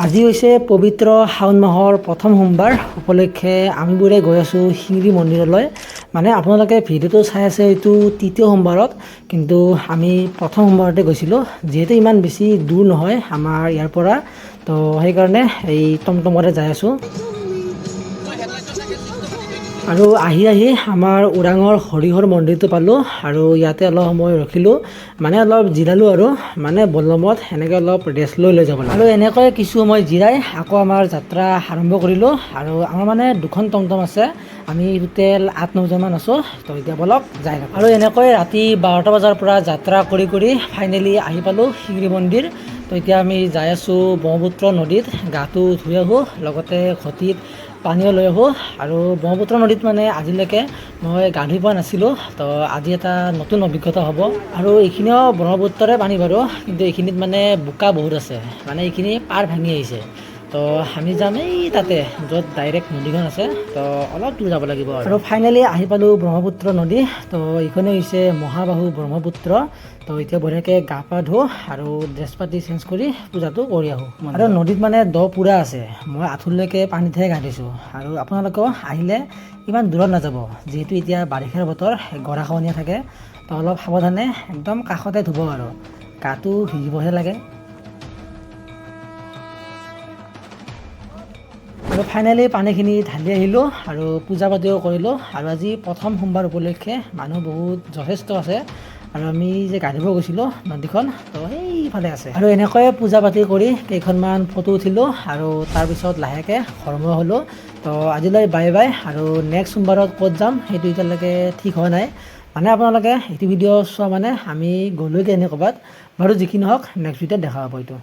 আজি হৈছে পবিত্ৰ শাওণ মাহৰ প্ৰথম সোমবাৰ উপলক্ষে আমিবোৰে গৈ আছোঁ শিঙৰি মন্দিৰলৈ। মানে আপোনালোকে ভিডিঅ'টো চাই আছে এইটো তৃতীয় সোমবাৰত, কিন্তু আমি প্ৰথম সোমবাৰতে গৈছিলোঁ। যিহেতু ইমান বেছি দূৰ নহয় আমাৰ ইয়াৰ পৰা, তো সেইকাৰণে এই টমটমতে যাই আছোঁ। আৰু আহি আমাৰ ওৰাঙৰ হৰিহৰ মন্দিৰটো পালোঁ আৰু ইয়াতে অলপ সময় ৰখিলোঁ, মানে অলপ জিৰালোঁ আৰু মানে বলমত এনেকৈ অলপ ৰেষ্ট লৈ যাব লাগে। আৰু এনেকৈ কিছু সময় জিৰাই আকৌ আমাৰ যাত্ৰা আৰম্ভ কৰিলোঁ। আৰু আমাৰ মানে দুখন টমটম আছে, আমি টোটেল 8-9জনমান আছোঁ। তো এতিয়া বলক যাই থাকোঁ। আৰু এনেকৈ ৰাতি 12টা বজাৰ পৰা যাত্ৰা কৰি ফাইনেলি আহি পালোঁ শিঙৰি মন্দিৰ। তো এতিয়া আমি যাই আছোঁ ব্ৰহ্মপুত্ৰ নদীত গাটো ধুই আহোঁ, লগতে ঘটিত পানীও লৈ আহোঁ। আৰু ব্ৰহ্মপুত্ৰ নদীত মানে আজিলৈকে মই গা ধুই পোৱা নাছিলোঁ, তো আজি এটা নতুন অভিজ্ঞতা হ'ব। আৰু এইখিনিও ব্ৰহ্মপুত্ৰৰে পানী বাৰু, কিন্তু এইখিনিত মানে বোকা বহুত আছে, মানে এইখিনি পাৰ ভাঙি আহিছে। তো আমি যাম এই তাতে য'ত ডাইৰেক্ট নদীখন আছে, তো অলপ দূৰ যাব লাগিব। আৰু ফাইনেলি আহি পালোঁ ব্ৰহ্মপুত্ৰ নদী। তো এইখনে হৈছে মহাবাহু ব্ৰহ্মপুত্ৰ। তো এতিয়া বঢ়িয়াকৈ গা পা ধুওঁ আৰু ড্ৰেছ পাতি চেঞ্জ কৰি পূজাটো কৰি আহোঁ। আৰু নদীত মানে দ পুৰা আছে, মই আঁঠুৰলৈকে পানীতহে গা ধুইছোঁ। আৰু আপোনালোকেও আহিলে ইমান দূৰত নাযাব, যিহেতু এতিয়া বাৰিষাৰ বতৰ, গৰাখহনীয়া থাকে। তো অলপ সাৱধানে একদম কাষতে ধুব, আৰু গাটো ভিজিবহে লাগে। আৰু ফাইনেলি পানীখিনি ঢালি আহিলোঁ আৰু পূজা পাতিও কৰিলোঁ। আৰু আজি প্ৰথম সোমবাৰ উপলক্ষে মানুহ বহুত যথেষ্ট আছে। আৰু আমি যে গা ধুব গৈছিলোঁ নদীখন, তো সেইফালে আছে। আৰু এনেকৈ পূজা পাতি কৰি কেইখনমান ফটো উঠিলোঁ আৰু তাৰপিছত লাহেকৈ ঘৰমুৱা হ'লোঁ। তো আজিলৈ বাই বাই। আৰু নেক্সট সোমবাৰত ক'ত যাম সেইটো এতিয়ালৈকে ঠিক হোৱা নাই। মানে আপোনালোকে এইটো ভিডিঅ' চোৱা মানে আমি গ'লোগৈ এনে ক'ৰবাত বাৰু, যিকি নহওক নেক্সট ভিডিঅ'ত দেখা হ'ব এইটো।